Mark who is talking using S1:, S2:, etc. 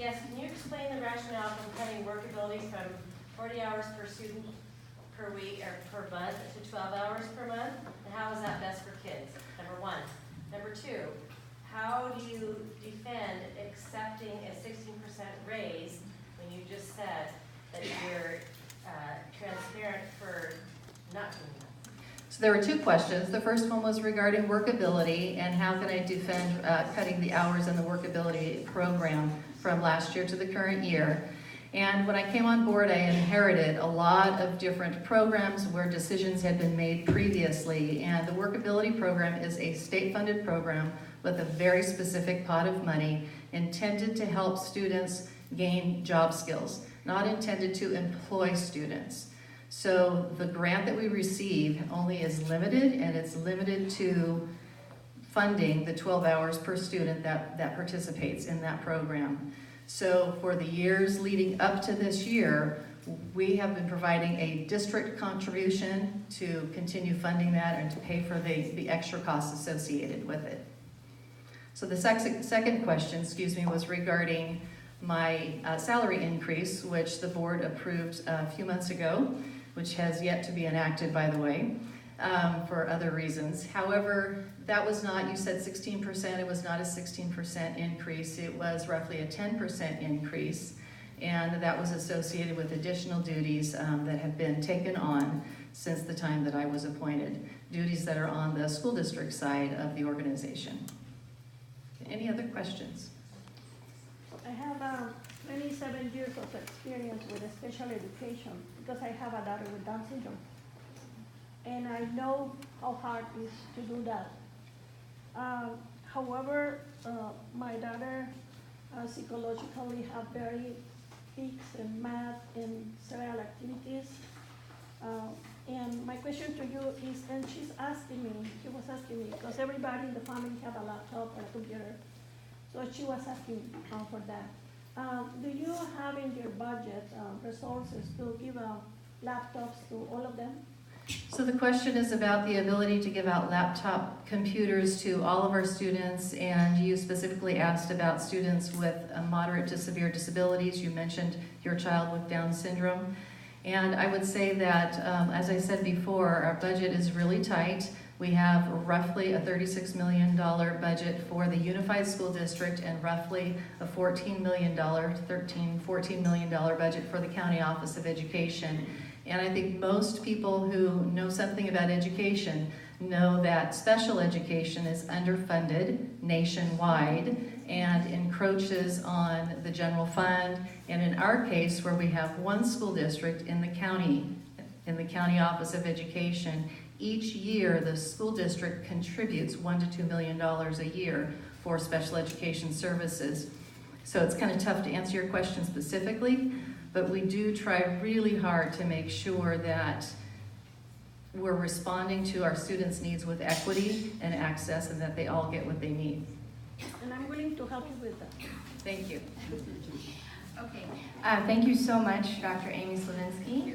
S1: yes, can you explain the rationale for cutting workability from 40 hours per student per week or per month to 12 hours per month? And how is that best for kids? Number one. Number two, how do you defend accepting a 16% raise when you just said that you're transparent for not doing that?
S2: So there were two questions. The first one was regarding workability and how can I defend cutting the hours in the workability program from last year to the current year. And when I came on board, I inherited a lot of different programs where decisions had been made previously. And the workability program is a state-funded program with a very specific pot of money intended to help students gain job skills, not intended to employ students. So the grant that we receive only is limited, and it's limited to funding the 12 hours per student that participates in that program. So for the years leading up to this year, we have been providing a district contribution to continue funding that and to pay for the extra costs associated with it. So the second question, was regarding my salary increase, which the board approved a few months ago, which has yet to be enacted, by the way, for other reasons. However, that was not, you said 16%, it was not a 16% increase, it was roughly a 10% increase, and that was associated with additional duties that have been taken on since the time that I was appointed, duties that are on the school district side of the organization. Any other questions?
S3: I have 27 years of experience with special education because I have a daughter with Down syndrome. And I know how hard it is to do that. However, my daughter psychologically have very peaks in math and several activities. And my question to you is, and she was asking me, because everybody in the family have a laptop or a computer, so she was asking for that. Do you have in your budget resources to give laptops to all of them?
S2: So the question is about the ability to give out laptop computers to all of our students, and you specifically asked about students with moderate to severe disabilities. You mentioned your child with Down syndrome. And I would say that, as I said before, our budget is really tight. We have roughly a $36 million budget for the Unified School District and roughly a $14 million budget for the County Office of Education. And I think most people who know something about education know that special education is underfunded nationwide and encroaches on the general fund. And in our case, where we have one school district in the county Office of Education, each year the school district contributes $1 to $2 million a year for special education services. So it's kind of tough to answer your question specifically, but we do try really hard to make sure that we're responding to our students' needs with equity and access, and that they all get what they need.
S3: And I'm willing to help you with that.
S2: Thank you.
S4: Okay, thank you so much, Dr. Amy Slavensky.